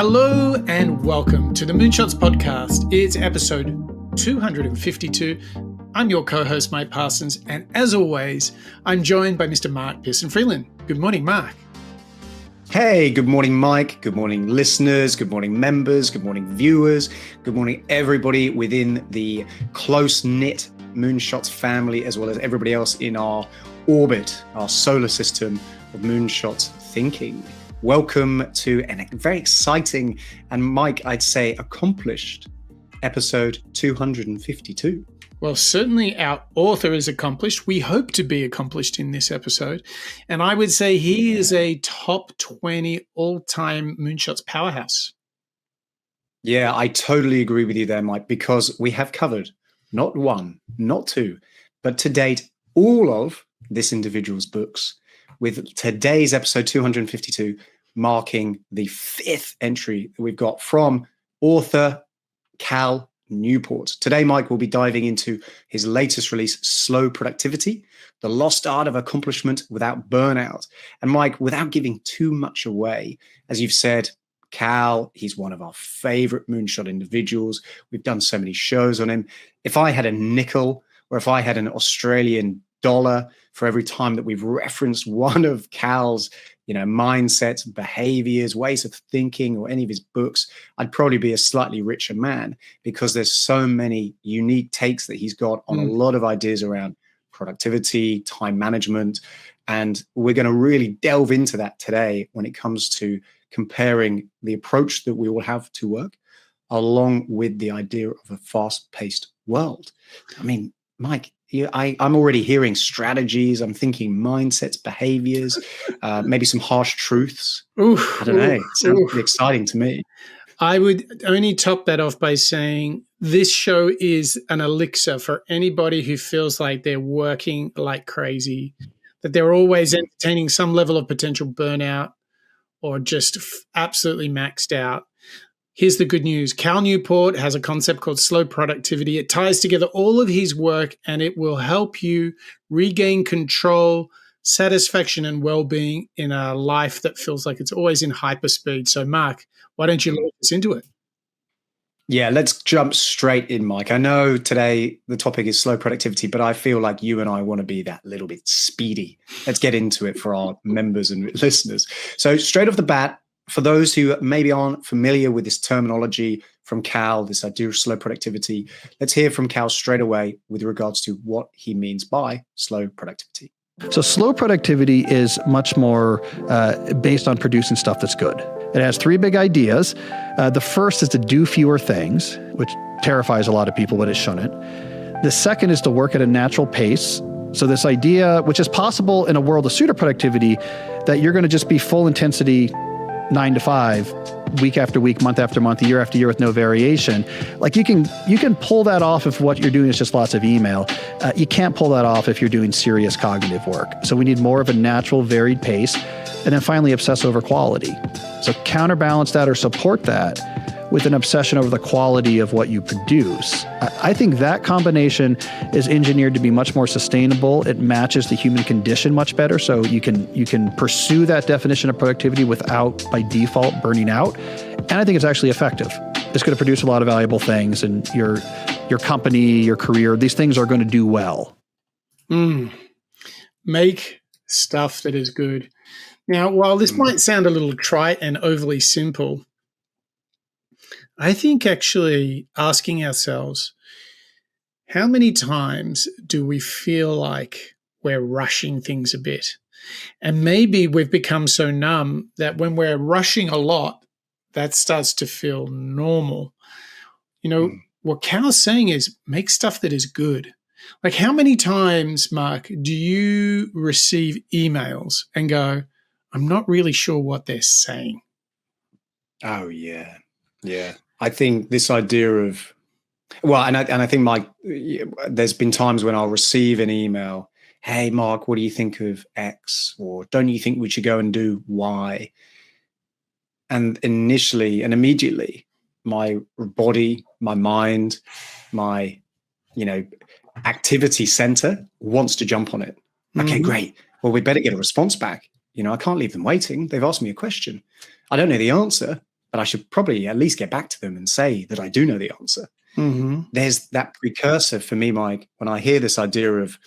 Hello and welcome to the Moonshots Podcast. It's episode 252. I'm your co-host, Mike Parsons, and as always, I'm joined by Mr. Mark Pearson-Freeland. Good morning, Mark. Hey, good morning, Mike. Good morning, listeners. Good morning, members. Good morning, viewers. Good morning, everybody within the close-knit Moonshots family, as well as everybody else in our orbit, our solar system of Moonshots thinking. Welcome to a very exciting and, Mike, I'd say accomplished episode 252. Well, certainly our author is accomplished. We hope to be accomplished in this episode. And I would say he is a top 20 all-time Moonshots powerhouse. Yeah, I totally agree with you there, Mike, because we have covered not one, not two, but to date, all of this individual's books, with today's episode 252 marking the fifth entry that we've got from author Cal Newport. Today, Mike will be diving into his latest release, Slow Productivity, the lost art of accomplishment without burnout. And Mike, without giving too much away, as you've said, Cal, he's one of our favorite moonshot individuals. We've done so many shows on him. If I had a nickel or if I had an Australian dollar for every time that we've referenced one of Cal's, mindsets, behaviors, ways of thinking, or any of his books, I'd probably be a slightly richer man, because there's so many unique takes that he's got on a lot of ideas around productivity, time management. And we're going to really delve into that today when it comes to comparing the approach that we will have to work along with the idea of a fast-paced world. I mean, Mike, I'm already hearing strategies. I'm thinking mindsets, behaviors, maybe some harsh truths. I don't know. It sounds pretty exciting to me. I would only top that off by saying this show is an elixir for anybody who feels like they're working like crazy, that they're always entertaining some level of potential burnout or just absolutely maxed out. Here's the good news. Cal Newport has a concept called slow productivity. It ties together all of his work, and it will help you regain control, satisfaction, and well-being in a life that feels like it's always in hyperspeed. So, Mark, why don't you launch us into it? Yeah, let's jump straight in, Mike. I know today the topic is slow productivity, but I feel like you and I want to be that little bit speedy. Let's get into it for our members and listeners. So straight off the bat, for those who maybe aren't familiar with this terminology from Cal, this idea of slow productivity, let's hear from Cal straight away with regards to what he means by slow productivity. So slow productivity is much more based on producing stuff that's good. It has three big ideas. The first is to do fewer things, which terrifies a lot of people, but it shouldn't. The second is to work at a natural pace. So this idea, which is possible in a world of pseudo productivity, that you're going to just be full intensity 9 to 5, week after week, month after month, year after year with no variation. Like you can pull that off if what you're doing is just lots of email. You can't pull that off if you're doing serious cognitive work. So we need more of a natural, varied pace. And then finally, obsess over quality. So counterbalance that or support that with an obsession over the quality of what you produce. I think that combination is engineered to be much more sustainable. It matches the human condition much better. So you can pursue that definition of productivity without, by default, burning out. And I think it's actually effective. It's going to produce a lot of valuable things, and your company, your career, these things are going to do well. Make stuff that is good. Now, while this might sound a little trite and overly simple, I think actually asking ourselves, how many times do we feel like we're rushing things a bit? And maybe we've become so numb that when we're rushing a lot, that starts to feel normal. What Cal's saying is make stuff that is good. Like, how many times, Mark, do you receive emails and go, I'm not really sure what they're saying? Oh, yeah. Yeah. I think this idea of, I think, Mike, there's been times when I'll receive an email, hey, Mark, what do you think of X? Or don't you think we should go and do Y? And initially and immediately, my body, my mind, my, activity center wants to jump on it. Okay, great. Well, we better get a response back. I can't leave them waiting. They've asked me a question. I don't know the answer, but I should probably at least get back to them and say that I do know the answer. Mm-hmm. There's that precursor for me, Mike, when I hear this idea of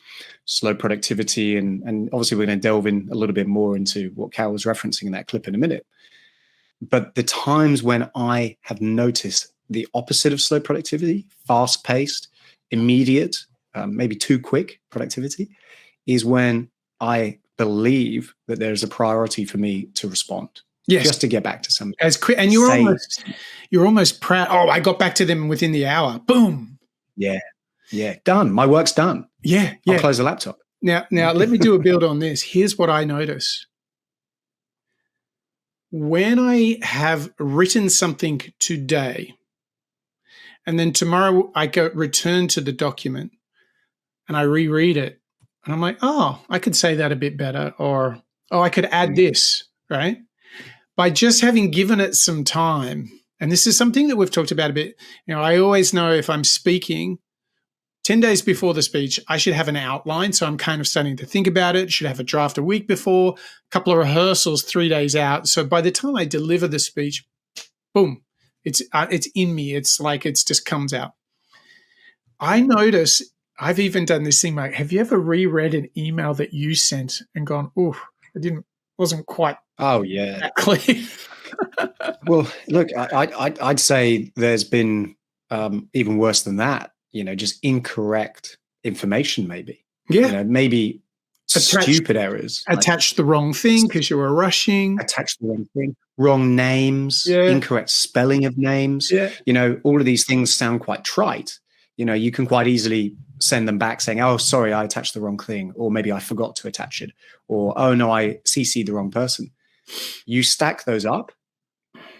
slow productivity, and obviously we're going to delve in a little bit more into what Cal was referencing in that clip in a minute. But the times when I have noticed the opposite of slow productivity, fast-paced, immediate, maybe too quick productivity, is when I believe that there's a priority for me to respond. Yes. Just to get back to something. As quick, and you're almost proud. Oh, I got back to them within the hour. Boom. Yeah. Done. My work's done. Yeah. I'll close the laptop. Now let me do a build on this. Here's what I notice. When I have written something today, and then tomorrow I return to the document and I reread it, and I'm like, oh, I could say that a bit better, or, oh, I could add this, right? By just having given it some time, and this is something that we've talked about a bit. I always know if I'm speaking 10 days before the speech, I should have an outline. So I'm kind of starting to think about it. Should have a draft a week before, a couple of rehearsals 3 days out. So by the time I deliver the speech, boom, it's in me. It's like it just comes out. I notice I've even done this thing, Mike. Have you ever reread an email that you sent and gone, oh, wasn't quite that clear? Well, look, I'd say there's been even worse than that. Just incorrect information, maybe. Yeah. Maybe stupid errors. Attached the wrong thing because you were rushing. Attached the wrong thing. Wrong names. Yeah. Incorrect spelling of names. Yeah. All of these things sound quite trite. You can quite easily send them back saying, oh, sorry, I attached the wrong thing. Or maybe I forgot to attach it. Or, oh, no, I CC'd the wrong person. You stack those up.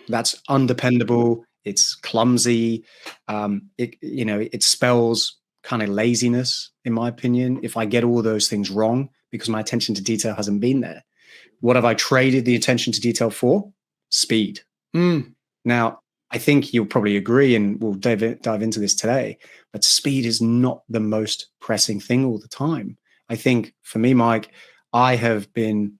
That's undependable. It's clumsy. It spells kind of laziness, in my opinion, if I get all those things wrong because my attention to detail hasn't been there. What have I traded the attention to detail for? Speed. Now, I think you'll probably agree, and we'll dive into this today, but speed is not the most pressing thing all the time. I think for me, Mike, I have been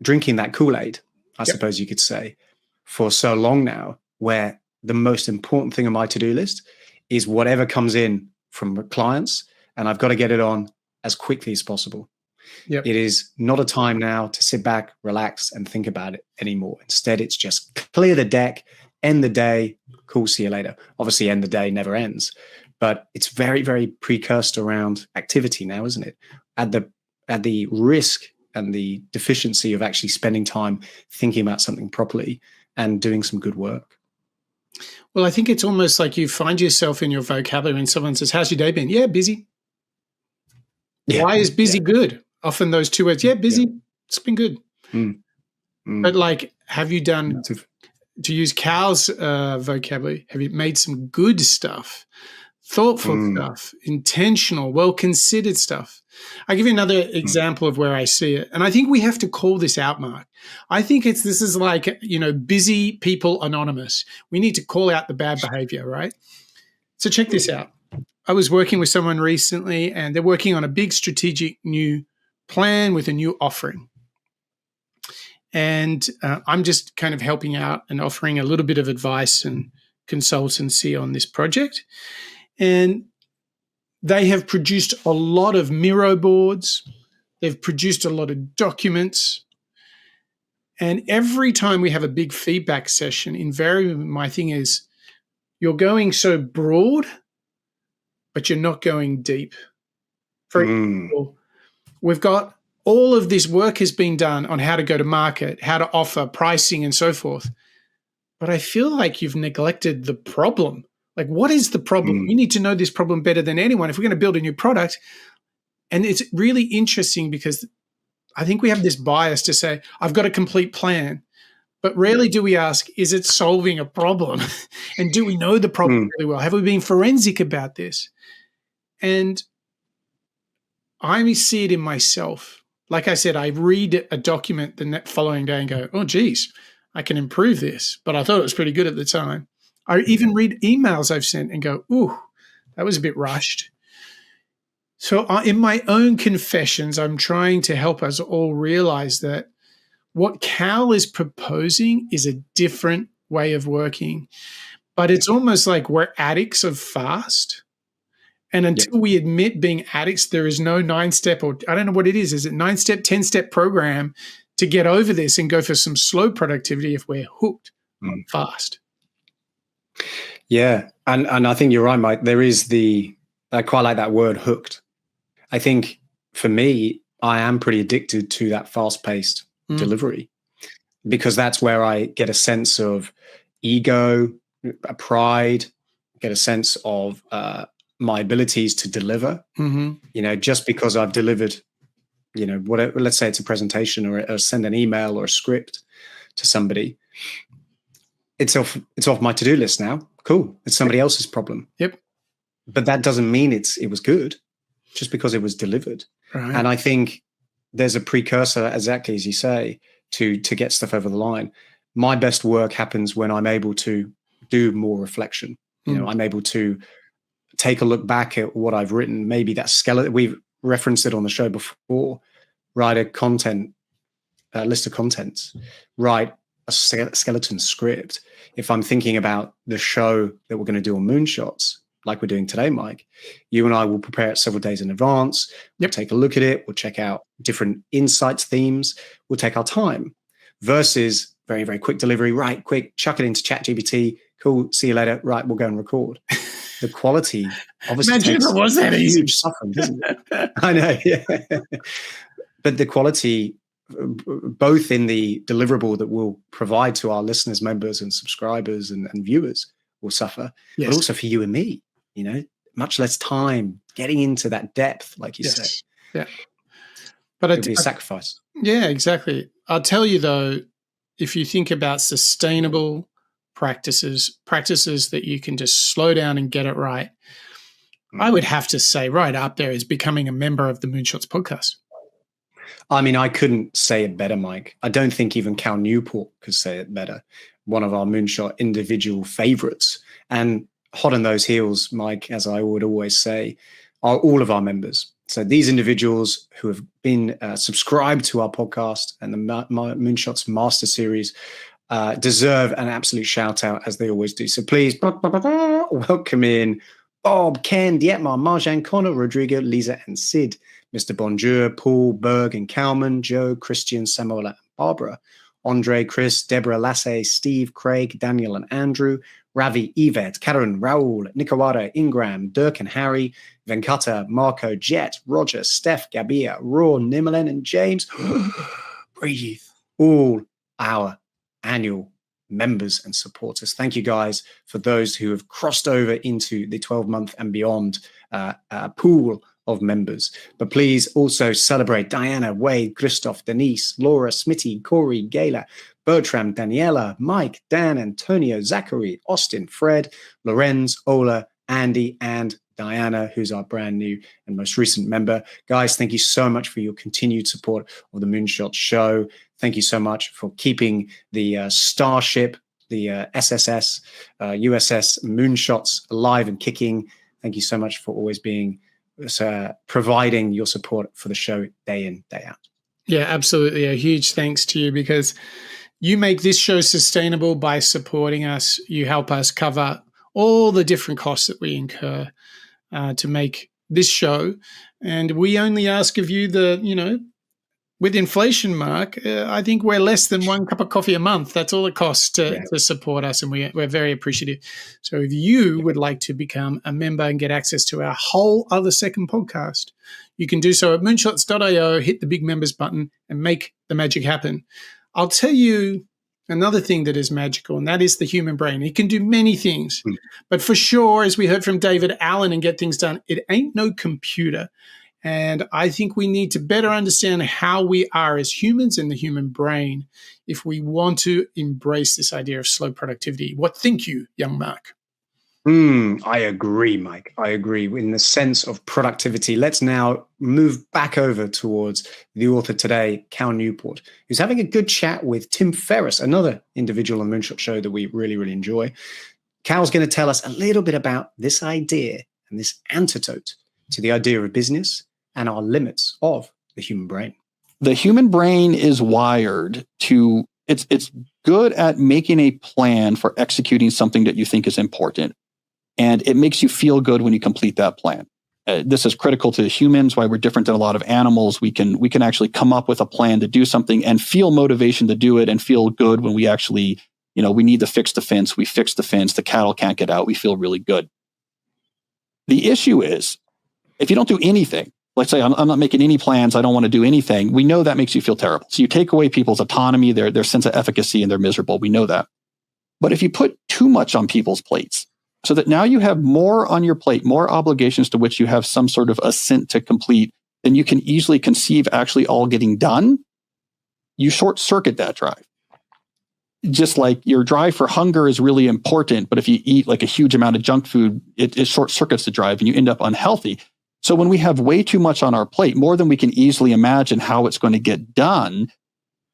drinking that Kool-Aid, I suppose you could say, for so long now, where the most important thing on my to-do list is whatever comes in from clients, and I've got to get it on as quickly as possible. It is not a time now to sit back, relax, and think about it anymore. Instead, it's just clear the deck, end the day, cool, see you later. Obviously, end the day never ends, but it's very, very precursed around activity now, isn't it? At the risk and the deficiency of actually spending time thinking about something properly and doing some good work. Well, I think it's almost like you find yourself in your vocabulary and someone says, how's your day been? Yeah, busy. Yeah. Why is busy good? Often those two words, busy, it's been good. But like, have you done, to use Cal's vocabulary, have you made some good stuff, thoughtful stuff, intentional, well-considered stuff? I'll give you another example of where I see it. And I think we have to call this out, Mark. I think this is like, busy people anonymous. We need to call out the bad behavior, right? So check this out. I was working with someone recently, and they're working on a big strategic new plan with a new offering. And I'm just kind of helping out and offering a little bit of advice and consultancy on this project. And they have produced a lot of Miro boards. They've produced a lot of documents. And every time we have a big feedback session, invariably my thing is, you're going so broad, but you're not going deep. For example, we've got all of this work has been done on how to go to market, how to offer pricing and so forth. But I feel like you've neglected the problem. Like, what is the problem? You need to know this problem better than anyone if we're going to build a new product. And it's really interesting because I think we have this bias to say, I've got a complete plan. But rarely do we ask, is it solving a problem? And do we know the problem really well? Have we been forensic about this? And I see it in myself. Like I said, I read a document the following day and go, oh, geez, I can improve this. But I thought it was pretty good at the time. I even read emails I've sent and go, ooh, that was a bit rushed. So in my own confessions, I'm trying to help us all realize that What Cal is proposing is a different way of working, but it's almost like we're addicts of fast. And until we admit being addicts, there is no 9-step, or I don't know what it is. Is it 9-step, 10-step program to get over this and go for some slow productivity if we're hooked on fast? Yeah. And I think you're right, Mike. There is I quite like that word, hooked. I think for me, I am pretty addicted to that fast-paced delivery, because that's where I get a sense of ego, pride, get a sense of my abilities to deliver. Just because I've delivered, whatever, let's say it's a presentation or send an email or a script to somebody, it's off my to-do list now. Cool. It's somebody else's problem. Yep. But that doesn't mean it was good just because it was delivered. Right. And I think there's a precursor, exactly as you say, to get stuff over the line. My best work happens when I'm able to do more reflection. I'm able to take a look back at what I've written. Maybe that skeleton, we've referenced it on the show before. Write a list of contents. Write a skeleton script. If I'm thinking about the show that we're going to do on Moonshots, like we're doing today, Mike, you and I will prepare it several days in advance. We'll take a look at it. We'll check out different insights, themes. We'll take our time versus very, very quick delivery. Right, quick, chuck it into ChatGPT. Cool, see you later. Right, we'll go and record. The quality obviously Imagine if it was that easy. huge suffering, doesn't it? I know, yeah. But the quality, both in the deliverable that we'll provide to our listeners, members, and subscribers and viewers, will suffer, but also for you and me. Much less time getting into that depth, like you say. Yeah. But it'll be a sacrifice. Yeah, exactly. I'll tell you though, if you think about sustainable practices that you can just slow down and get it right, I would have to say right up there is becoming a member of the Moonshots podcast. I mean, I couldn't say it better, Mike. I don't think even Cal Newport could say it better. One of our Moonshot individual favorites. And hot on those heels, Mike, as I would always say, are all of our members. So these individuals who have been subscribed to our podcast and the Moonshots Master Series deserve an absolute shout out, as they always do. So please welcome in Bob, Ken, Dietmar, Marjan, Connor, Rodrigo, Lisa, and Sid, Mr. Bonjour, Paul, Berg, and Kalman, Joe, Christian, Samuela, and Barbara, Andre, Chris, Deborah, Lasse, Steve, Craig, Daniel, and Andrew, Ravi, Yvette, Karen, Raul, Nikawada, Ingram, Dirk and Harry, Venkata, Marco, Jet, Roger, Steph, Gabia, Raw, Nimalen, and James. Breathe. All our annual members and supporters. Thank you guys for those who have crossed over into the 12-month and beyond pool of members. But please also celebrate Diana, Wade, Christoph, Denise, Laura, Smitty, Corey, Gayla, Bertram, Daniela, Mike, Dan, Antonio, Zachary, Austin, Fred, Lorenz, Ola, Andy, and Diana, who's our brand new and most recent member. Guys, thank you so much for your continued support of the Moonshot Show. Thank you so much for keeping the Starship, the SSS, USS Moonshots alive and kicking. Thank you so much for always being providing your support for the show day in, day out. Yeah, absolutely. A huge thanks to you, because you make this show sustainable by supporting us. You help us cover all the different costs that we incur to make this show. And we only ask of you with inflation, Mark, I think we're less than 1 cup of coffee a month. That's all it costs to support us, and we're very appreciative. So if you would like to become a member and get access to our whole other second podcast, you can do so at moonshots.io, hit the big members button, and make the magic happen. I'll tell you another thing that is magical, and that is the human brain. It can do many things, but for sure, as we heard from David Allen and Get Things Done, it ain't no computer. And I think we need to better understand how we are as humans in the human brain if we want to embrace this idea of slow productivity. What think you, young Mark? I agree, Mike. I agree. In the sense of productivity, let's now move back over towards the author today, Cal Newport, who's having a good chat with Tim Ferriss, another individual on the Moonshot Show that we really, really enjoy. Cal's going to tell us a little bit about this idea and this antidote to the idea of business and our limits of the human brain. The human brain is wired to, it's good at making a plan for executing something that you think is important. And it makes you feel good when you complete that plan. This is critical to humans, why we're different than a lot of animals. We can actually come up with a plan to do something and feel motivation to do it and feel good when we actually, we need to fix the fence. We fix the fence. The cattle can't get out. We feel really good. The issue is, if you don't do anything, let's say I'm not making any plans, I don't want to do anything, we know that makes you feel terrible. So you take away people's autonomy, their sense of efficacy, and they're miserable. We know that. But if you put too much on people's plates, so that now you have more on your plate, more obligations to which you have some sort of assent to complete than you can easily conceive actually all getting done, you short circuit that drive. Just like your drive for hunger is really important, but if you eat like a huge amount of junk food, it short circuits the drive and you end up unhealthy. So when we have way too much on our plate, more than we can easily imagine how it's going to get done,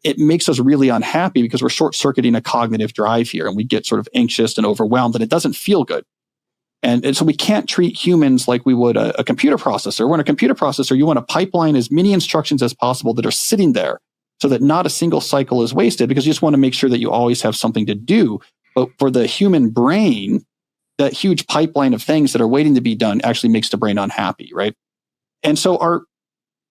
it makes us really unhappy because we're short circuiting a cognitive drive here and we get sort of anxious and overwhelmed and it doesn't feel good. And so we can't treat humans like we would a computer processor. When a computer processor, you want to pipeline as many instructions as possible that are sitting there so that not a single cycle is wasted, because you just want to make sure that you always have something to do. But for the human brain, that huge pipeline of things that are waiting to be done actually makes the brain unhappy, right? And so our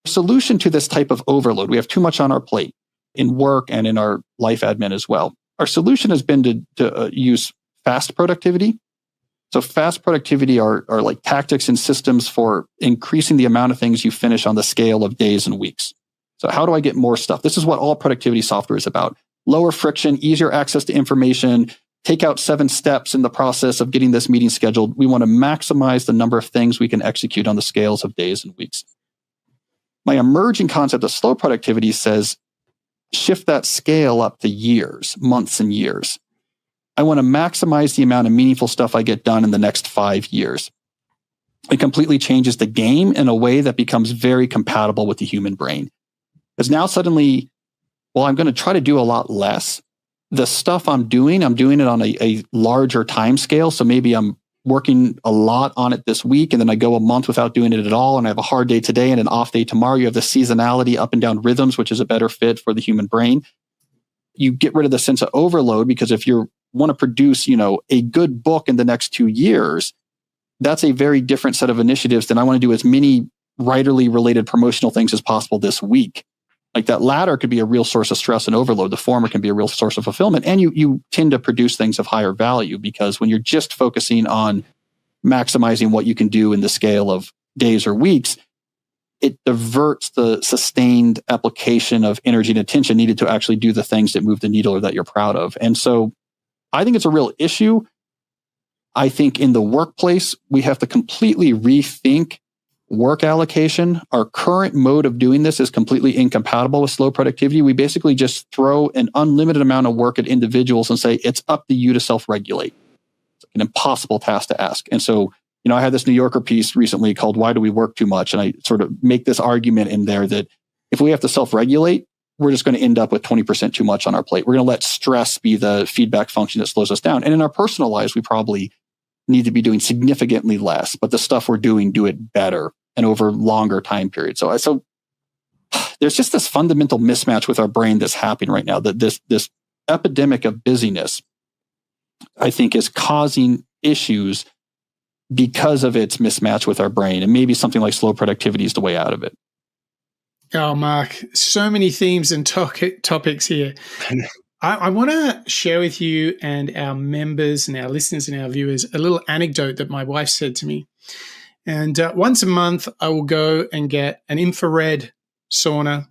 solution to this type of overload, we have too much on our plate in work and in our life admin as well. Our solution has been to use fast productivity. So fast productivity are like tactics and systems for increasing the amount of things you finish on the scale of days and weeks. So how do I get more stuff? This is what all productivity software is about. Lower friction, easier access to information, take out 7 steps in the process of getting this meeting scheduled. We want to maximize the number of things we can execute on the scales of days and weeks. My emerging concept of slow productivity says, shift that scale up to years, months and years. I want to maximize the amount of meaningful stuff I get done in the next 5 years. It completely changes the game in a way that becomes very compatible with the human brain. Because now suddenly, well, I'm going to try to do a lot less. The stuff I'm doing it on a larger time scale. So maybe I'm working a lot on it this week, and then I go a month without doing it at all, and I have a hard day today and an off day tomorrow. You have the seasonality, up and down rhythms, which is a better fit for the human brain. You get rid of the sense of overload, because if you want to produce, a good book in the next 2 years, that's a very different set of initiatives than I want to do as many writerly related promotional things as possible this week. Like that latter could be a real source of stress and overload. The former can be a real source of fulfillment. And you tend to produce things of higher value, because when you're just focusing on maximizing what you can do in the scale of days or weeks, it diverts the sustained application of energy and attention needed to actually do the things that move the needle or that you're proud of. And so I think it's a real issue. I think in the workplace, we have to completely rethink work allocation. Our current mode of doing this is completely incompatible with slow productivity. We basically just throw an unlimited amount of work at individuals and say, it's up to you to self-regulate. It's an impossible task to ask. And so, I had this New Yorker piece recently called Why Do We Work Too Much? And I sort of make this argument in there that if we have to self-regulate, we're just going to end up with 20% too much on our plate. We're going to let stress be the feedback function that slows us down. And in our personal lives, we probably need to be doing significantly less, but the stuff we're doing, do it better and over longer time periods. So there's just this fundamental mismatch with our brain that's happening right now, that this epidemic of busyness, I think, is causing issues because of its mismatch with our brain. And maybe something like slow productivity is the way out of it. Oh, Mark, so many themes and topics here. I want to share with you and our members and our listeners and our viewers a little anecdote that my wife said to me. And once a month, I will go and get an infrared sauna.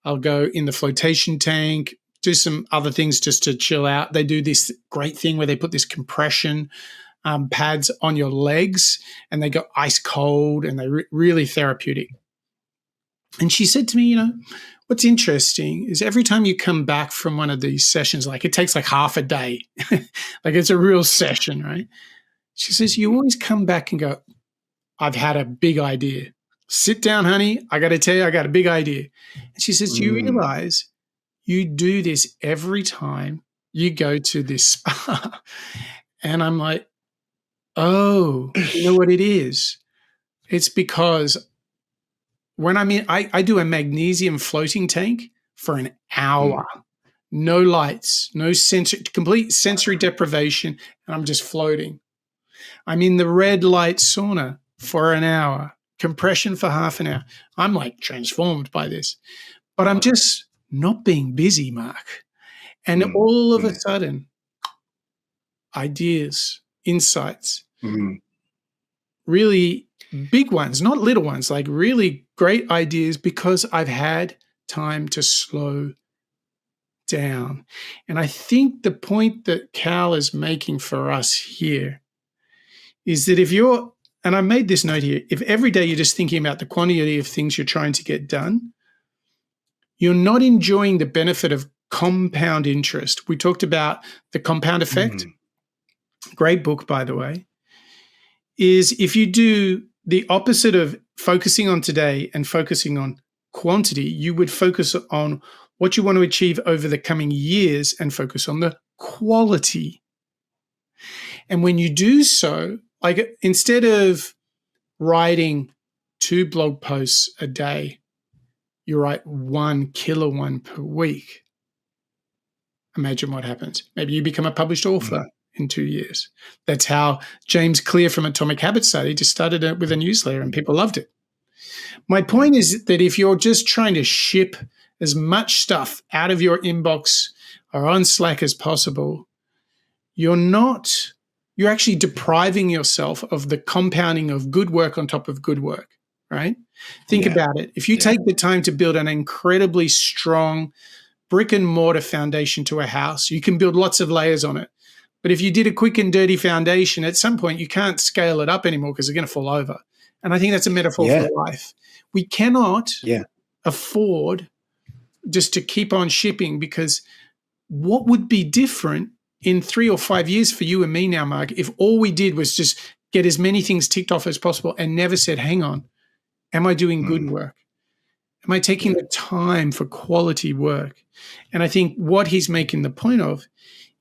I'll go in the flotation tank, do some other things just to chill out. They do this great thing where they put this compression pads on your legs, and they go ice cold, and they're really therapeutic. And she said to me, what's interesting is every time you come back from one of these sessions, like it takes like half a day, like it's a real session, right? She says, you always come back and go, I've had a big idea. Sit down, honey. I got to tell you, I got a big idea. And she says, do you realize you do this every time you go to this spa? And I'm like, oh, you know what it is? It's because when I'm in, I do a magnesium floating tank for an hour. No lights, no complete sensory deprivation, and I'm just floating. I'm in the red light sauna for an hour, compression for half an hour. I'm like transformed by this, but I'm just not being busy, Mark. And all of a sudden, ideas, insights, really big ones, not little ones, like really great ideas, because I've had time to slow down. And I think the point that Cal is making for us here is that if you're, and I made this note here, if every day you're just thinking about the quantity of things you're trying to get done, you're not enjoying the benefit of compound interest. We talked about the compound effect. Great book, by the way. Is if you do the opposite of focusing on today and focusing on quantity, you would focus on what you want to achieve over the coming years and focus on the quality. And when you do so, like instead of writing 2 blog posts a day, you write 1 killer one per week. Imagine what happens. Maybe you become a published author in 2 years. That's how James Clear from Atomic Habits started. He just started it with a newsletter and people loved it. My point is that if you're just trying to ship as much stuff out of your inbox or on Slack as possible, you're actually depriving yourself of the compounding of good work on top of good work, right? Think about it. If you take the time to build an incredibly strong brick and mortar foundation to a house, you can build lots of layers on it. But if you did a quick and dirty foundation, at some point you can't scale it up anymore because it's going to fall over. And I think that's a metaphor for life. We cannot afford just to keep on shipping, because what would be different in 3 or 5 years for you and me now, Mark, if all we did was just get as many things ticked off as possible and never said, hang on, am I doing good work? Am I taking the time for quality work? And I think what he's making the point of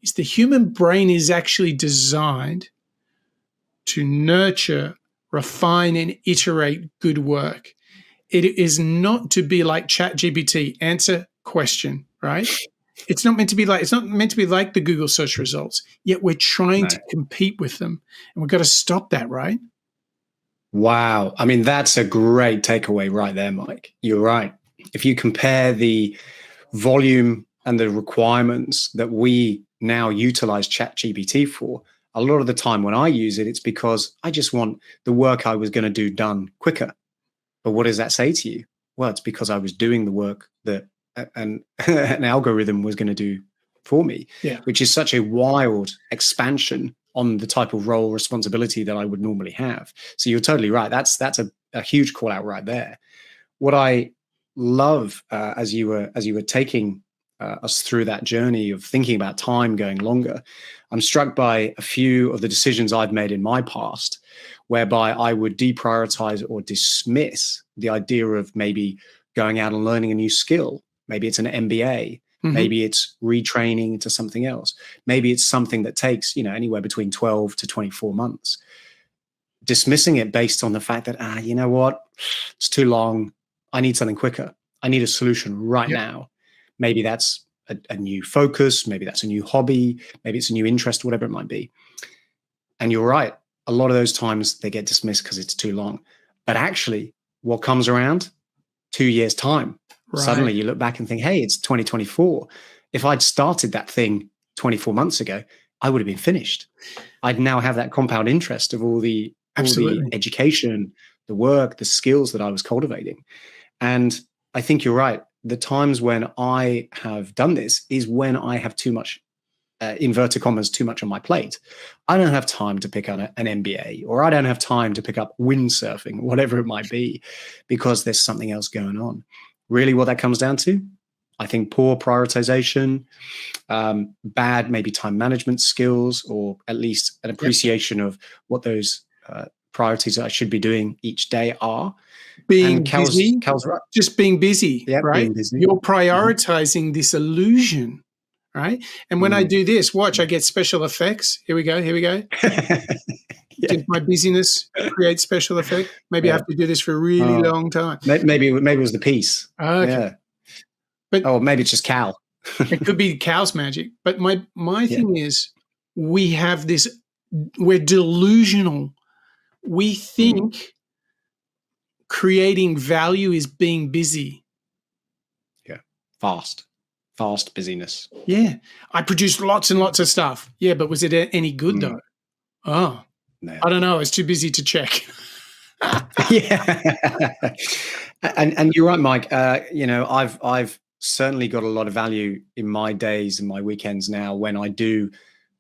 is the human brain is actually designed to nurture, refine, and iterate good work. It is not to be like ChatGPT, answer question, right? It's not meant to be like the Google search results, yet we're trying to compete with them, and we've got to stop that, right? Wow. I mean, that's a great takeaway right there, Mike. You're right. If you compare the volume and the requirements that we now utilize ChatGPT for, a lot of the time when I use it, it's because I just want the work I was going to do done quicker. But what does that say to you? Well, it's because I was doing the work that an algorithm was going to do for me, which is such a wild expansion on the type of role responsibility that I would normally have. So you're totally right. That's a huge call out right there. What I love as you were taking us through that journey of thinking about time going longer, I'm struck by a few of the decisions I've made in my past, whereby I would deprioritize or dismiss the idea of maybe going out and learning a new skill. Maybe it's an MBA. Maybe it's retraining into something else. Maybe it's something that takes, anywhere between 12 to 24 months. Dismissing it based on the fact that, you know what? It's too long. I need something quicker. I need a solution right now. Maybe that's a new focus. Maybe that's a new hobby. Maybe it's a new interest, whatever it might be. And you're right. A lot of those times they get dismissed because it's too long. But actually, what comes around? 2 years' time. Right. Suddenly you look back and think, hey, it's 2024. If I'd started that thing 24 months ago, I would have been finished. I'd now have that compound interest of all the education, the work, the skills that I was cultivating. And I think you're right. The times when I have done this is when I have too much, inverted commas, too much on my plate. I don't have time to pick up an MBA, or I don't have time to pick up windsurfing, whatever it might be, because there's something else going on. Really what that comes down to, I think poor prioritization, bad maybe time management skills, or at least an appreciation of what those priorities that I should be doing each day are. Being busy, right. Just being busy, right? Being busy. You're prioritizing this illusion, right? And when I do this, watch, I get special effects. Here we go. Does my busyness create special effect? Maybe I have to do this for a really long time. Maybe it was the peace. Okay. Yeah. But maybe it's just Cal. it could be Cal's magic. But my thing is, we have this, we're delusional. We think creating value is being busy. Yeah. Fast busyness. Yeah. I produced lots and lots of stuff. Yeah, but was it any good though? Oh, no. I don't know. I was too busy to check. Yeah. And you're right, Mike. I've certainly got a lot of value in my days and my weekends now when I do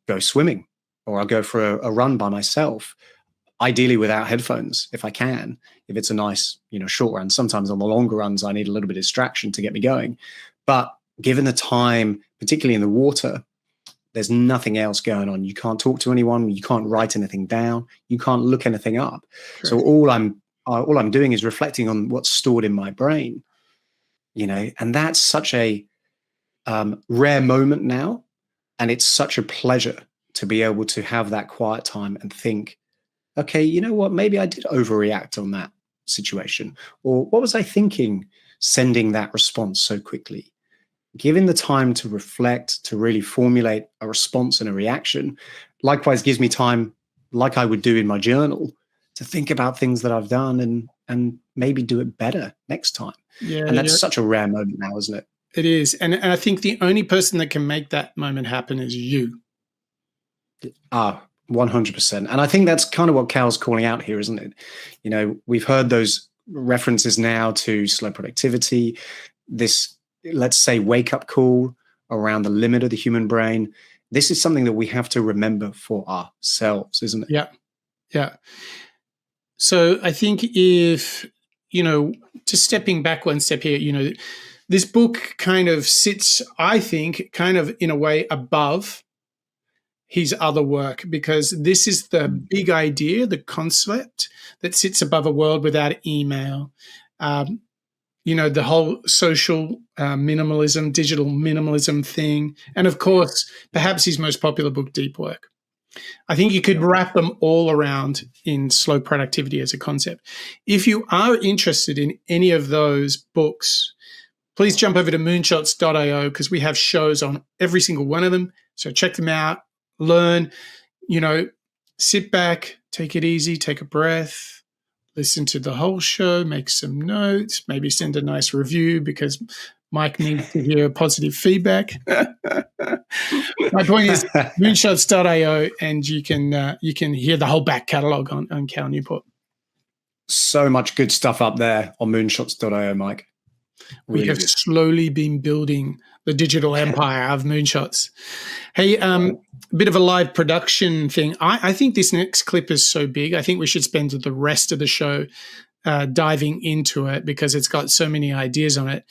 go swimming or I'll go for a run by myself, ideally without headphones if I can, if it's a nice, short run. Sometimes on the longer runs, I need a little bit of distraction to get me going. But given the time, particularly in the water, there's nothing else going on. You can't talk to anyone. You can't write anything down. You can't look anything up. Sure. So all I'm doing is reflecting on what's stored in my brain, and that's such a rare moment now. And it's such a pleasure to be able to have that quiet time and think, okay, you know what? Maybe I did overreact on that situation. Or what was I thinking sending that response so quickly? Giving the time to reflect, to really formulate a response and a reaction, likewise gives me time, like I would do in my journal, to think about things that I've done and maybe do it better next time. Yeah, and that's such a rare moment now, isn't it? It is. And I think the only person that can make that moment happen is you. 100%. And I think that's kind of what Cal's calling out here, isn't it? We've heard those references now to slow productivity, this, let's say, wake-up call around the limit of the human brain. This is something that we have to remember for ourselves, isn't it? Yeah. Yeah. So I think if, just stepping back one step here, this book kind of sits, I think, kind of in a way above his other work, because this is the big idea, the concept that sits above a world without email. The whole social minimalism, digital minimalism thing. And of course, perhaps his most popular book, Deep Work. I think you could wrap them all around in slow productivity as a concept. If you are interested in any of those books, please jump over to moonshots.io because we have shows on every single one of them. So check them out, learn, sit back, take it easy, take a breath, listen to the whole show, make some notes, maybe send a nice review because Mike needs to hear positive feedback. My point is moonshots.io, and you can hear the whole back catalog on Cal Newport. So much good stuff up there on moonshots.io, Mike. Really we have good. Slowly been building the digital empire of Moonshots. Hey, a bit of a live production thing. I think this next clip is so big. I think we should spend the rest of the show diving into it because it's got so many ideas on it.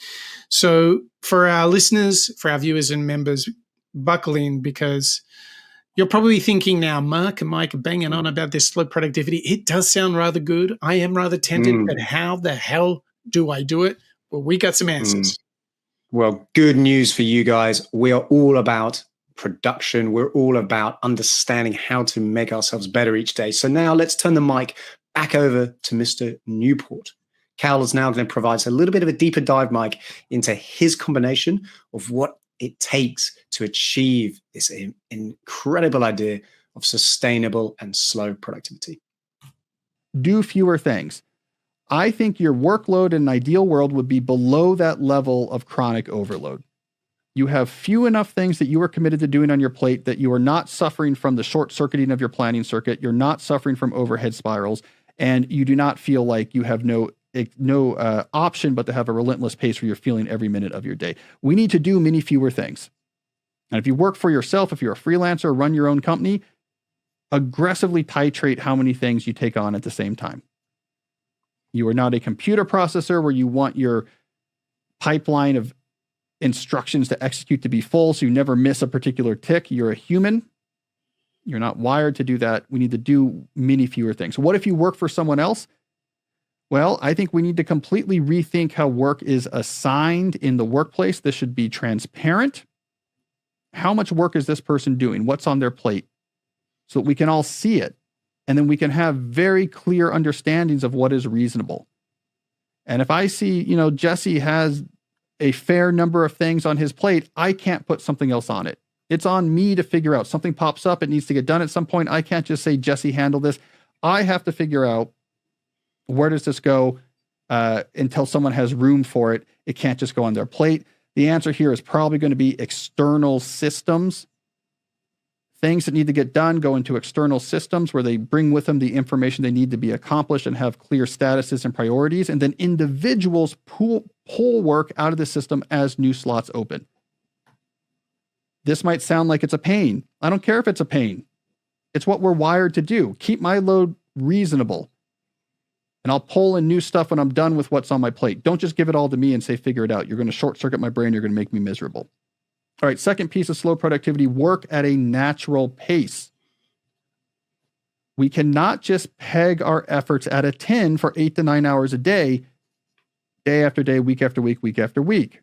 So for our listeners, for our viewers and members, buckle in because you're probably thinking now, Mark and Mike are banging on about this slow productivity. It does sound rather good. I am rather tempted, but how the hell do I do it? Well, we got some answers. Well, good news for you guys. We are all about production. We're all about understanding how to make ourselves better each day. So now let's turn the mic back over to Mr. Newport. Cal is now going to provide us a little bit of a deeper dive, Mike, into his combination of what it takes to achieve this incredible idea of sustainable and slow productivity. Do fewer things. I think your workload in an ideal world would be below that level of chronic overload. You have few enough things that you are committed to doing on your plate that you are not suffering from the short circuiting of your planning circuit. You're not suffering from overhead spirals, and you do not feel like you have no option but to have a relentless pace where you're feeling every minute of your day. We need to do many fewer things. And if you work for yourself, if you're a freelancer, run your own company, aggressively titrate how many things you take on at the same time. You are not a computer processor where you want your pipeline of instructions to execute to be full so you never miss a particular tick. You're a human. You're not wired to do that. We need to do many fewer things. What if you work for someone else? Well, I think we need to completely rethink how work is assigned in the workplace. This should be transparent. How much work is this person doing? What's on their plate? So that we can all see it. And then we can have very clear understandings of what is reasonable. And if I see, Jesse has a fair number of things on his plate, I can't put something else on it. It's on me to figure out. Something pops up, it needs to get done at some point. I can't just say, Jesse, handle this. I have to figure out, where does this go until someone has room for it. It can't just go on their plate. The answer here is probably going to be external systems. Things that need to get done go into external systems where they bring with them the information they need to be accomplished and have clear statuses and priorities. And then individuals pull work out of the system as new slots open. This might sound like it's a pain. I don't care if it's a pain. It's what we're wired to do. Keep my load reasonable. And I'll pull in new stuff when I'm done with what's on my plate. Don't just give it all to me and say, figure it out. You're going to short circuit my brain. You're going to make me miserable. All right, second piece of slow productivity, work at a natural pace. We cannot just peg our efforts at a 10 for 8 to 9 hours a day after day, week after week, week after week.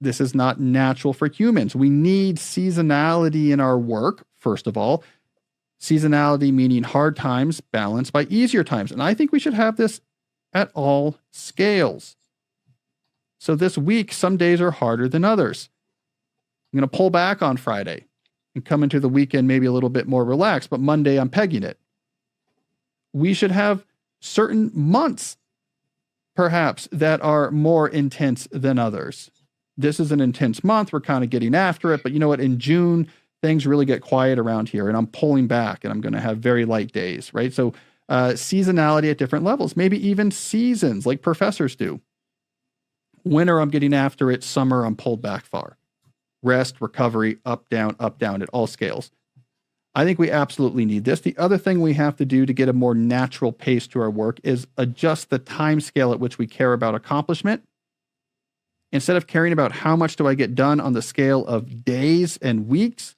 This is not natural for humans. We need seasonality in our work, first of all. Seasonality meaning hard times balanced by easier times. And I think we should have this at all scales. So this week, some days are harder than others. I'm going to pull back on Friday and come into the weekend maybe a little bit more relaxed, but Monday I'm pegging it. We should have certain months, perhaps, that are more intense than others. This is an intense month. We're kind of getting after it, but you know what? In June, things really get quiet around here and I'm pulling back and I'm going to have very light days, right? So seasonality at different levels, maybe even seasons like professors do. Winter, I'm getting after it. Summer, I'm pulled back far. Rest, recovery, up, down at all scales. I think we absolutely need this. The other thing we have to do to get a more natural pace to our work is adjust the time scale at which we care about accomplishment. Instead of caring about how much do I get done on the scale of days and weeks,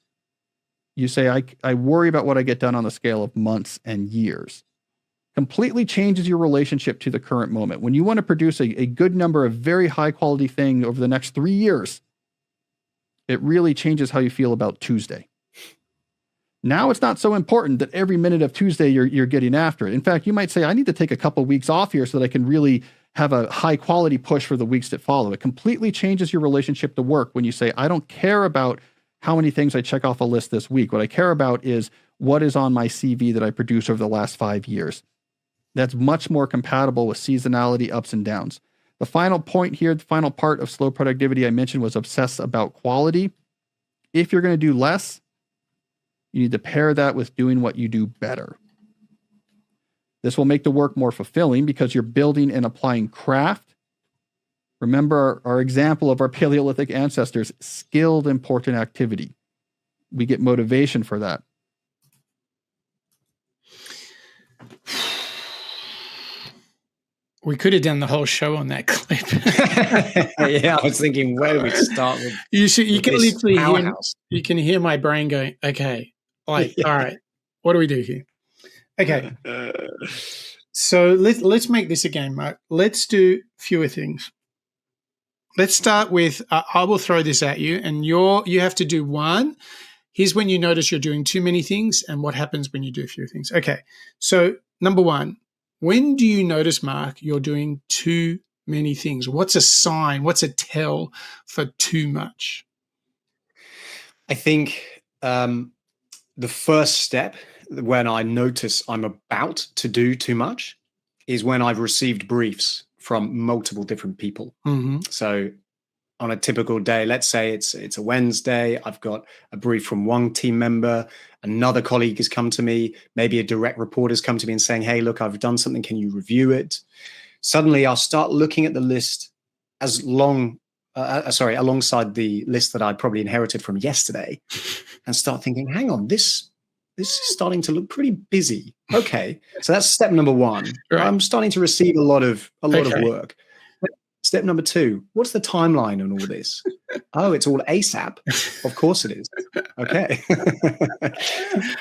you say, I worry about what I get done on the scale of months and years. Completely changes your relationship to the current moment. When you want to produce a good number of very high quality things over the next 3 years, it really changes how you feel about Tuesday. Now it's not so important that every minute of Tuesday you're getting after it. In fact, you might say, I need to take a couple weeks off here so that I can really have a high quality push for the weeks that follow. It completely changes your relationship to work when you say, I don't care about how many things I check off a list this week. What I care about is what is on my CV that I produced over the last 5 years. That's much more compatible with seasonality, ups and downs. The final point here, the final part of slow productivity I mentioned was obsess about quality. If you're going to do less, you need to pair that with doing what you do better. This will make the work more fulfilling because you're building and applying craft. Remember our example of our Paleolithic ancestors, skilled, important activity. We get motivation for that. We could have done the whole show on that clip. Yeah, I was thinking, where do we start with? You can literally hear, you can hear my brain going, okay, like, all right, what do we do here? Okay. So let's make this a game, Mark. Let's do fewer things. Let's start with, I will throw this at you, and you have to do one. Here's when you notice you're doing too many things and what happens when you do fewer things. Okay. So number one, when do you notice, Mark, you're doing too many things? What's a sign? What's a tell for too much? I think the first step when I notice I'm about to do too much is when I've received briefs from multiple different people. Mm-hmm. So on a typical day, let's say it's a Wednesday, I've got a brief from one team member, another colleague has come to me, maybe a direct report has come to me and saying, hey, look, I've done something, can you review it? Suddenly I'll start looking at the list alongside the list that I probably inherited from yesterday and start thinking, hang on, this is starting to look pretty busy. Okay, so that's step number one. Right. I'm starting to receive a lot of work. Step number two, what's the timeline on all this? Oh, it's all ASAP. Of course it is. Okay.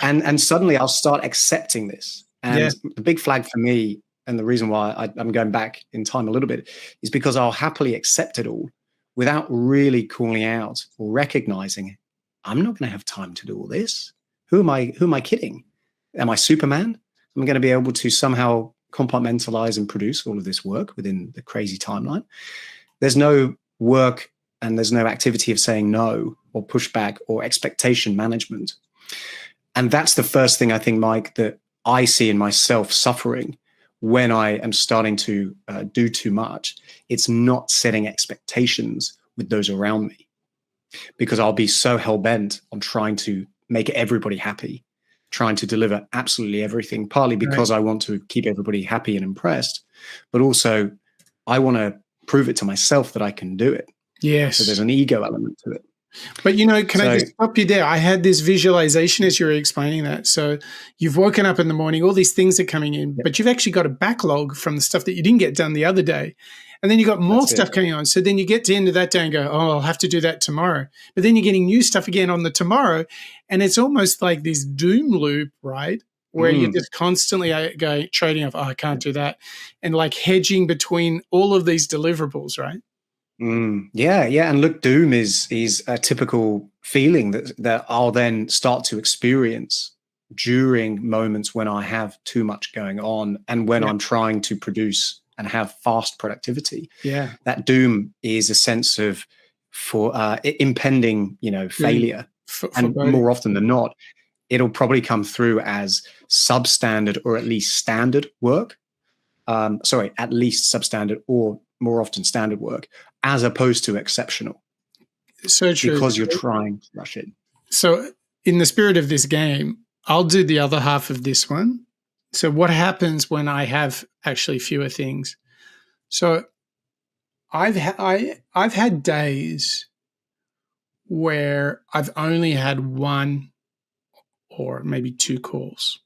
and suddenly I'll start accepting this. And the big flag for me, and the reason why I'm going back in time a little bit, is because I'll happily accept it all without really calling out or recognizing I'm not going to have time to do all this. Who am I kidding? Am I Superman? Am I going to be able to somehow compartmentalize and produce all of this work within the crazy timeline? There's no work and there's no activity of saying no or pushback or expectation management. And that's the first thing I think, Mike, that I see in myself suffering when I am starting to do too much. It's not setting expectations with those around me, because I'll be so hell-bent on trying to make everybody happy, trying to deliver absolutely everything, partly because I want to keep everybody happy and impressed, but also I want to prove it to myself that I can do it. Yes. So there's an ego element to it. But, can I just stop you there? I had this visualization as you were explaining that. So you've woken up in the morning, all these things are coming in, but you've actually got a backlog from the stuff that you didn't get done the other day. And then you've got more stuff coming on. So then you get to the end of that day and go, oh, I'll have to do that tomorrow. But then you're getting new stuff again on the tomorrow. And it's almost like this doom loop, right? Where you're just constantly going, trading off, oh, I can't do that. And like hedging between all of these deliverables, right? Yeah. And look, doom is a typical feeling that I'll then start to experience during moments when I have too much going on and when I'm trying to produce and have fast productivity. Yeah. That doom is a sense of impending, failure. And more often than not, it'll probably come through as substandard or at least standard work. At least substandard or more often standard work, as opposed to exceptional. So true. Because you're trying to rush in. So in the spirit of this game, I'll do the other half of this one. So what happens when I have actually fewer things? So I've had days where I've only had one or maybe two calls.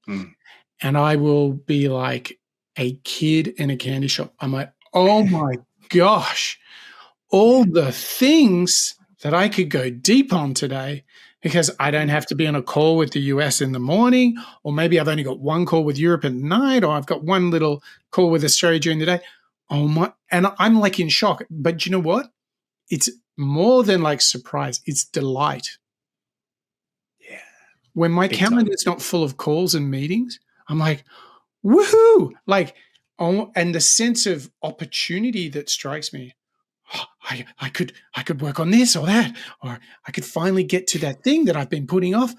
And I will be like a kid in a candy shop. I'm like, oh my gosh, all the things that I could go deep on today, because I don't have to be on a call with the US in the morning, or maybe I've only got one call with Europe at night, or I've got one little call with Australia during the day. Oh my, and I'm like in shock. But you know what? It's more than like surprise. It's delight. Yeah. When my calendar is not full of calls and meetings, I'm like, woohoo! Like, and the sense of opportunity that strikes me. Oh, I could work on this or that, or I could finally get to that thing that I've been putting off.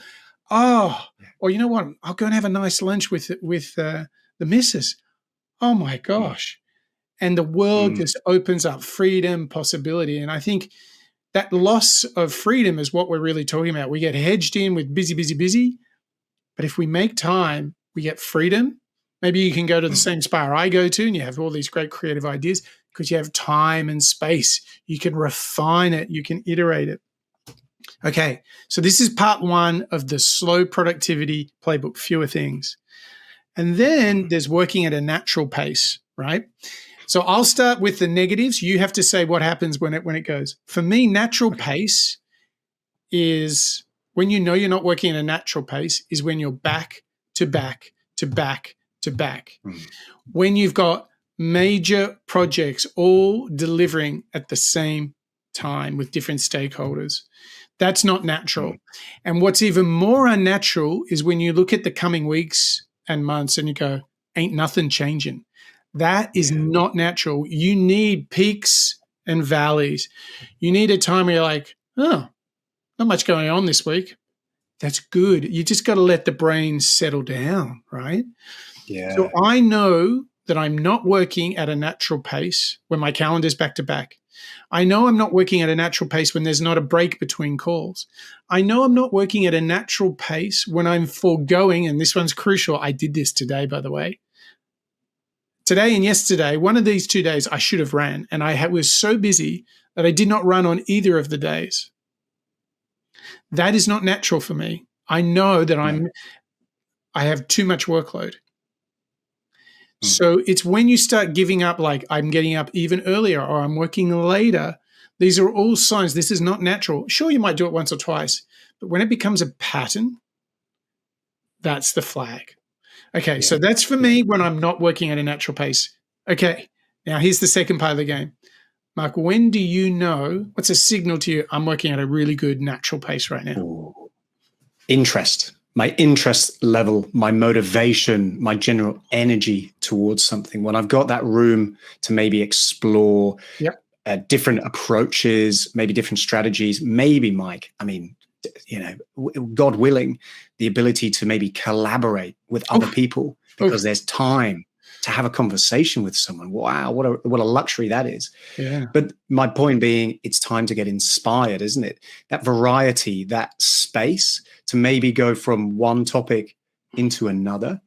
Oh, or you know what? I'll go and have a nice lunch with the missus. Oh my gosh. And the world just opens up freedom, possibility. And I think that loss of freedom is what we're really talking about. We get hedged in with busy, busy, busy. But if we make time, we get freedom. Maybe you can go to the same spa I go to and you have all these great creative ideas because you have time and space. You can refine it. You can iterate it. Okay, so this is part one of the slow productivity playbook, fewer things. And then there's working at a natural pace, right? So I'll start with the negatives. You have to say what happens when it goes. For me, natural pace is when you know you're not working at a natural pace is when you're back to back to back to back. When you've got major projects all delivering at the same time with different stakeholders. That's not natural. And what's even more unnatural is when you look at the coming weeks and months and you go, ain't nothing changing. That is not natural. You need peaks and valleys. You need a time where you're like, oh, not much going on this week. That's good. You just got to let the brain settle down, right? Yeah. So I know that I'm not working at a natural pace when my calendar's back to back. I know I'm not working at a natural pace when there's not a break between calls. I know I'm not working at a natural pace when I'm foregoing, and this one's crucial. I did this today, by the way. Today and yesterday, one of these 2 days I should have ran, and I was so busy that I did not run on either of the days. That is not natural for me. I know that I have too much workload. So it's when you start giving up, like I'm getting up even earlier or I'm working later. These are all signs this is not natural. Sure, you might do it once or twice, but when it becomes a pattern, that's the flag. Okay, so that's for me when I'm not working at a natural pace. Okay, now here's the second part of the game. Mark, when do you know, what's a signal to you, I'm working at a really good natural pace right now? Interest. my interest level, my motivation, my general energy towards something, when I've got that room to maybe explore different approaches, maybe different strategies, maybe, Mike, I mean, God willing, the ability to maybe collaborate with other people because there's time to have a conversation with someone. Wow, what a luxury that is. Yeah. But my point being, it's time to get inspired, isn't it? That variety, that space to maybe go from one topic into another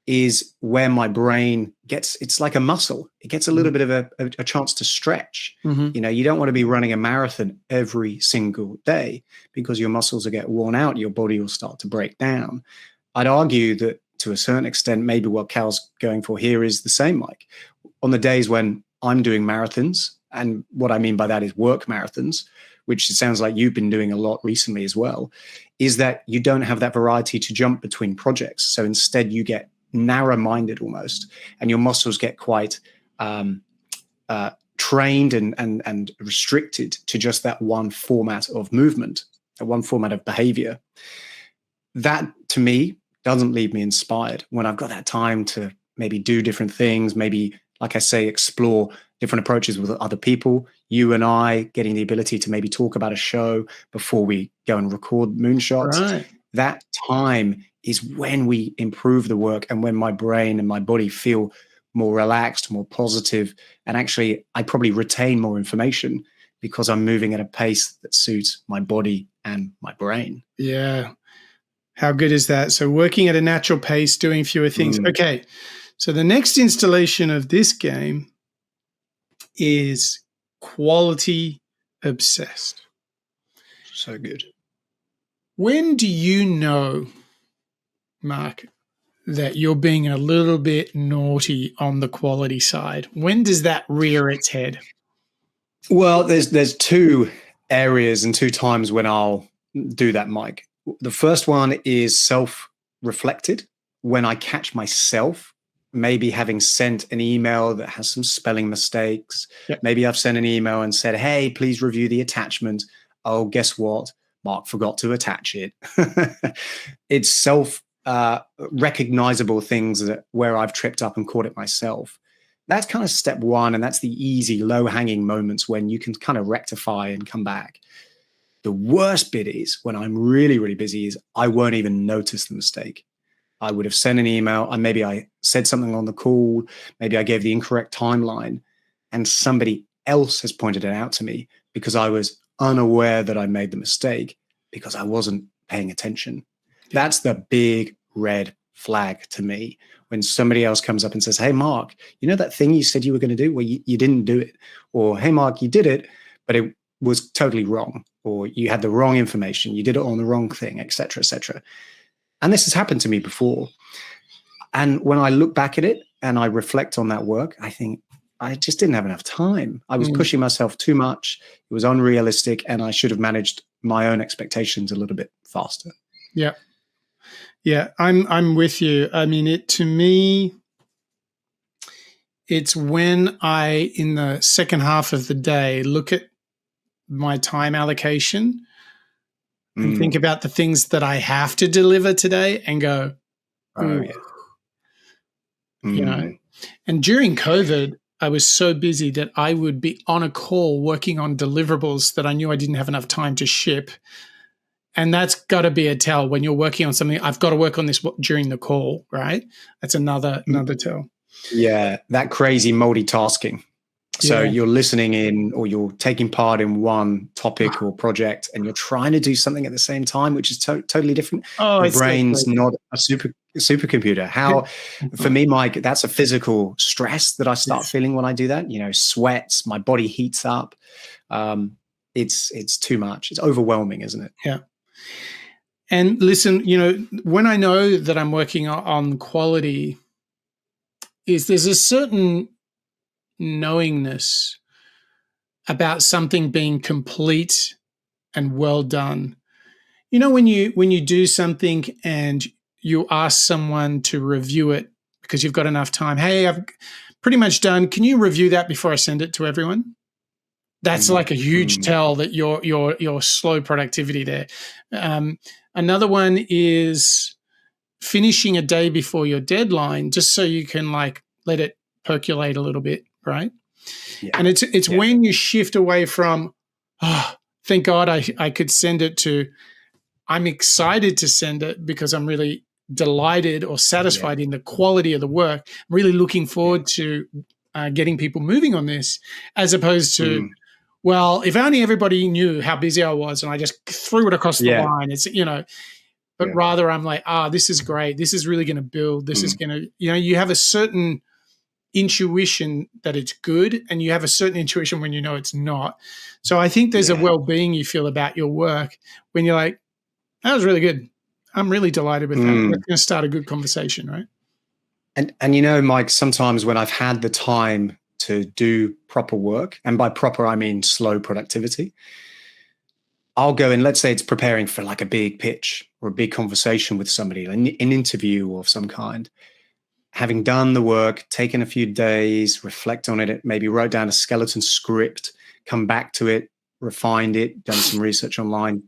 is where my brain it's like a muscle. It gets a little bit of a chance to stretch. Mm-hmm. You don't want to be running a marathon every single day because your muscles will get worn out. Your body will start to break down. I'd argue that to a certain extent, maybe what Cal's going for here is the same, Mike. On the days when I'm doing marathons, and what I mean by that is work marathons, which it sounds like you've been doing a lot recently as well, is that you don't have that variety to jump between projects. So instead you get narrow-minded almost, and your muscles get quite trained and restricted to just that one format of movement, that one format of behavior. That, to me, doesn't leave me inspired when I've got that time to maybe do different things, maybe, like I say, explore different approaches with other people. You and I getting the ability to maybe talk about a show before we go and record Moonshots. Right. That time is when we improve the work and when my brain and my body feel more relaxed, more positive, and actually I probably retain more information because I'm moving at a pace that suits my body and my brain. Yeah. How good is that? So working at a natural pace, doing fewer things. Okay. So the next installation of this game is quality obsessed. So good. When do you know, Mark, that you're being a little bit naughty on the quality side? When does that rear its head? Well, there's two areas and two times when I'll do that, Mike. The first one is self-reflected, when I catch myself maybe having sent an email that has some spelling mistakes. Yep. Maybe I've sent an email and said, hey, please review the attachment. Oh, guess what? Mark forgot to attach it. It's self-recognizable things where I've tripped up and caught it myself. That's kind of step one, and that's the easy, low-hanging moments when you can kind of rectify and come back. The worst bit is when I'm really, really busy is I won't even notice the mistake. I would have sent an email, and maybe I said something on the call, maybe I gave the incorrect timeline, and somebody else has pointed it out to me because I was unaware that I made the mistake because I wasn't paying attention. That's the big red flag to me when somebody else comes up and says, hey, Mark, you know that thing you said you were going to do? Well, you didn't do it. Or, hey, Mark, you did it, but it was totally wrong. Or you had the wrong information. You did it on the wrong thing, et cetera, et cetera. And this has happened to me before. And when I look back at it and I reflect on that work, I think I just didn't have enough time. I was pushing myself too much. It was unrealistic, and I should have managed my own expectations a little bit faster. Yeah. Yeah, I'm with you. I mean, to me, it's when I, in the second half of the day, look at my time allocation and think about the things that I have to deliver today and go, you know. And during COVID, I was so busy that I would be on a call working on deliverables that I knew I didn't have enough time to ship. And that's got to be a tell when you're working on something. I've got to work on this during the call, right? That's another tell. Yeah, that crazy multitasking. So you're listening in, or you're taking part in one topic or project, and you're trying to do something at the same time, which is totally different. Your brain's not a supercomputer. How, for me, Mike, that's a physical stress that I start feeling when I do that. You know, sweats, my body heats up. It's too much. It's overwhelming, isn't it? Yeah. And listen, you know, when I know that I'm working on quality, there's a certain knowingness about something being complete and well done. You know, when you do something and you ask someone to review it because you've got enough time. Hey, I've pretty much done. Can you review that before I send it to everyone? That's like a huge tell that you're slow productivity there. Another one is finishing a day before your deadline, just so you can like let it percolate a little bit, right? Yeah. And it's when you shift away from, oh, thank God I could send it, to I'm excited to send it because I'm really delighted or satisfied in the quality of the work. I'm really looking forward to getting people moving on this, as opposed to, well, if only everybody knew how busy I was and I just threw it across the line. It's, but rather I'm like, this is great. This is really going to build. This is going to, you have a certain intuition that it's good, and you have a certain intuition when you know it's not. So I think there's a well-being you feel about your work when you're like, that was really good. I'm really delighted with that. We're going to start a good conversation, right? And Mike, sometimes when I've had the time to do proper work, and by proper I mean slow productivity, I'll go in, let's say it's preparing for like a big pitch or a big conversation with somebody, an interview of some kind. Having done the work, taken a few days, reflect on it, maybe wrote down a skeleton script, come back to it, refined it, done some research online,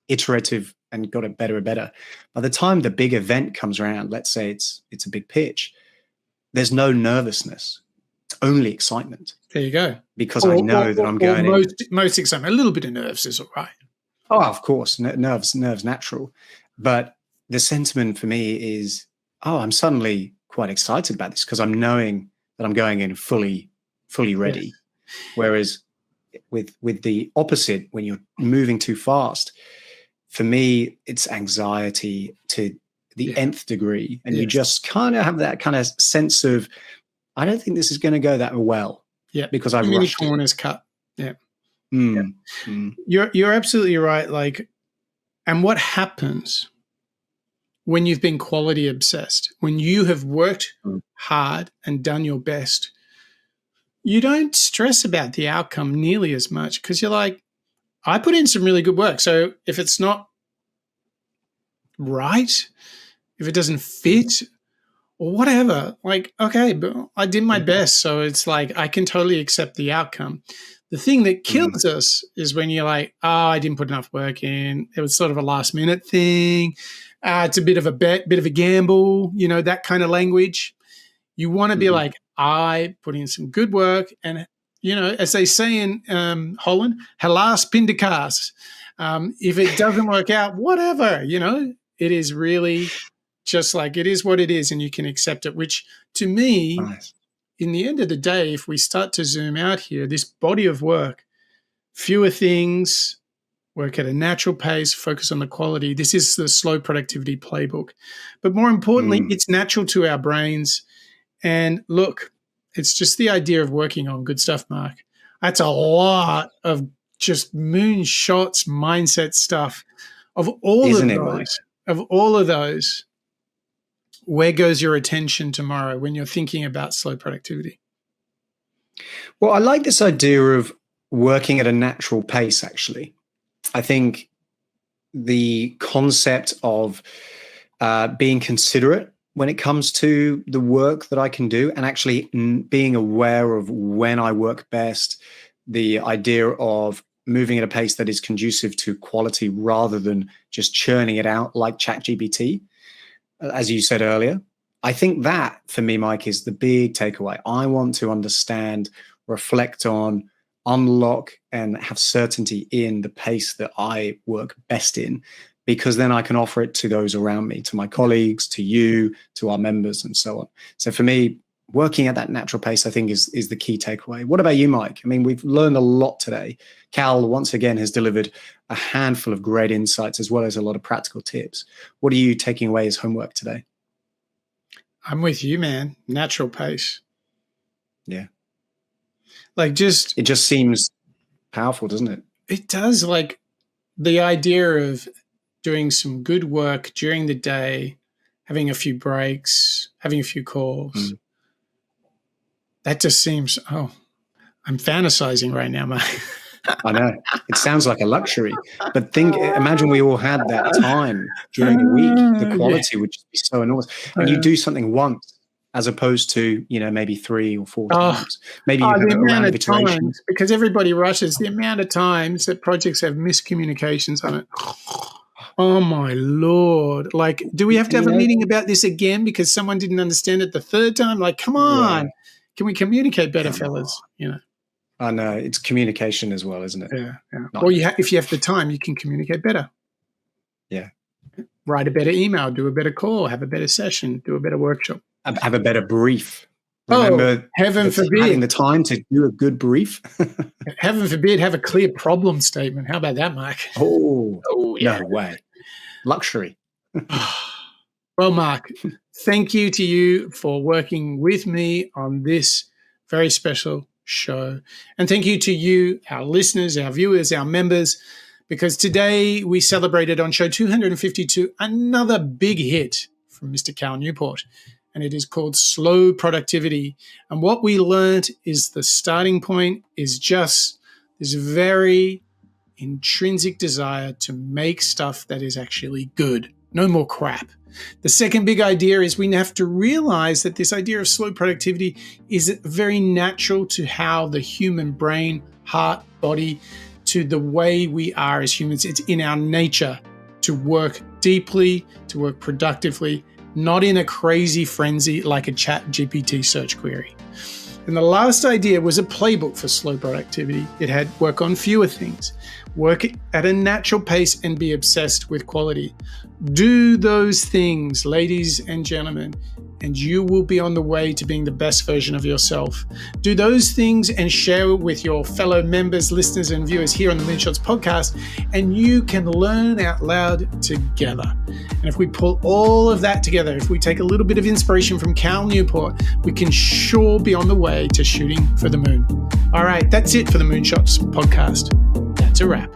iterative, and got it better and better. By the time the big event comes around, let's say it's a big pitch, there's no nervousness. It's only excitement. There you go. Because I know that I'm going in. Most excitement. A little bit of nerves is all right. Oh, of course. Nerves natural. But the sentiment for me is, I'm suddenly quite excited about this because I'm knowing that I'm going in fully ready. Yes. Whereas with the opposite, when you're moving too fast, for me, it's anxiety to the nth degree. And you just kind of have that kind of sense of, I don't think this is going to go that well. Yeah. Because I've rushed it. Corners cut. Yeah. You're absolutely right. Like, and what happens when you've been quality obsessed, when you have worked hard and done your best, you don't stress about the outcome nearly as much because you're like, I put in some really good work. So if it's not right, if it doesn't fit or whatever, like, okay, but I did my best. So it's like, I can totally accept the outcome. The thing that kills us is when you're like, I didn't put enough work in. It was sort of a last minute thing. It's a bit of a bet, bit of a gamble, that kind of language. You want to be like, I put in some good work. And, as they say in Holland, helaas pindakaas. If it doesn't work out, whatever, it is really just like, it is what it is and you can accept it, which to me, in the end of the day, if we start to zoom out here, this body of work, fewer things, work at a natural pace, focus on the quality. This is the slow productivity playbook. But more importantly, it's natural to our brains. And look, it's just the idea of working on good stuff, Mark. That's a lot of just moonshots mindset stuff. Of all of those, where goes your attention tomorrow when you're thinking about slow productivity? Well, I like this idea of working at a natural pace, actually. I think the concept of being considerate when it comes to the work that I can do and actually being aware of when I work best, the idea of moving at a pace that is conducive to quality rather than just churning it out like ChatGPT, as you said earlier. I think that, for me, Mike, is the big takeaway. I want to understand, reflect on, unlock, and have certainty in the pace that I work best in, because then I can offer it to those around me, to my colleagues, to you, to our members, and so on. So for me, working at that natural pace, I think, is the key takeaway. What about you, Mike? I mean, we've learned a lot today. Cal, once again, has delivered a handful of great insights as well as a lot of practical tips. What are you taking away as homework today? I'm with you, man. Natural pace. Yeah. Like it just seems powerful, doesn't it? It does. Like the idea of doing some good work during the day, having a few breaks, having a few calls. That just seems, I'm fantasizing right now, Mike. I know. It sounds like a luxury. But imagine we all had that time during the week. The quality would just be so enormous. And you do something once as opposed to, maybe 3 or 4 times. Maybe you have the a round amount of of iterations. times, because everybody rushes, the amount of times that projects have miscommunications on it. Oh my Lord. Like, do we have to have a meeting about this again because someone didn't understand it the third time? Like, come on. Yeah. Can we communicate better, fellas? I know, it's communication as well, isn't it? Yeah. Or if you have the time, you can communicate better. Yeah. Write a better email, do a better call, have a better session, do a better workshop. Have a better brief. Remember, heaven forbid. Having the time to do a good brief. Heaven forbid, have a clear problem statement. How about that, Mark? Oh yeah. No way. Luxury. Well, Mark, thank you to you for working with me on this very special show. And thank you to you, our listeners, our viewers, our members, because today we celebrated on show 252 another big hit from Mr. Cal Newport, and it is called Slow Productivity. And what we learned is the starting point is just this very intrinsic desire to make stuff that is actually good. No more crap. The second big idea is we have to realize that this idea of slow productivity is very natural to how the human brain, heart, body, to the way we are as humans. It's in our nature to work deeply, to work productively, not in a crazy frenzy like a ChatGPT search query. And the last idea was a playbook for slow productivity. It had work on fewer things, work at a natural pace, and be obsessed with quality. Do those things, ladies and gentlemen, and you will be on the way to being the best version of yourself. Do those things and share it with your fellow members, listeners, and viewers here on the Moonshots Podcast, and you can learn out loud together. And if we pull all of that together, if we take a little bit of inspiration from Cal Newport, we can sure be on the way to shooting for the moon. All right, that's it for the Moonshots Podcast. That's a wrap.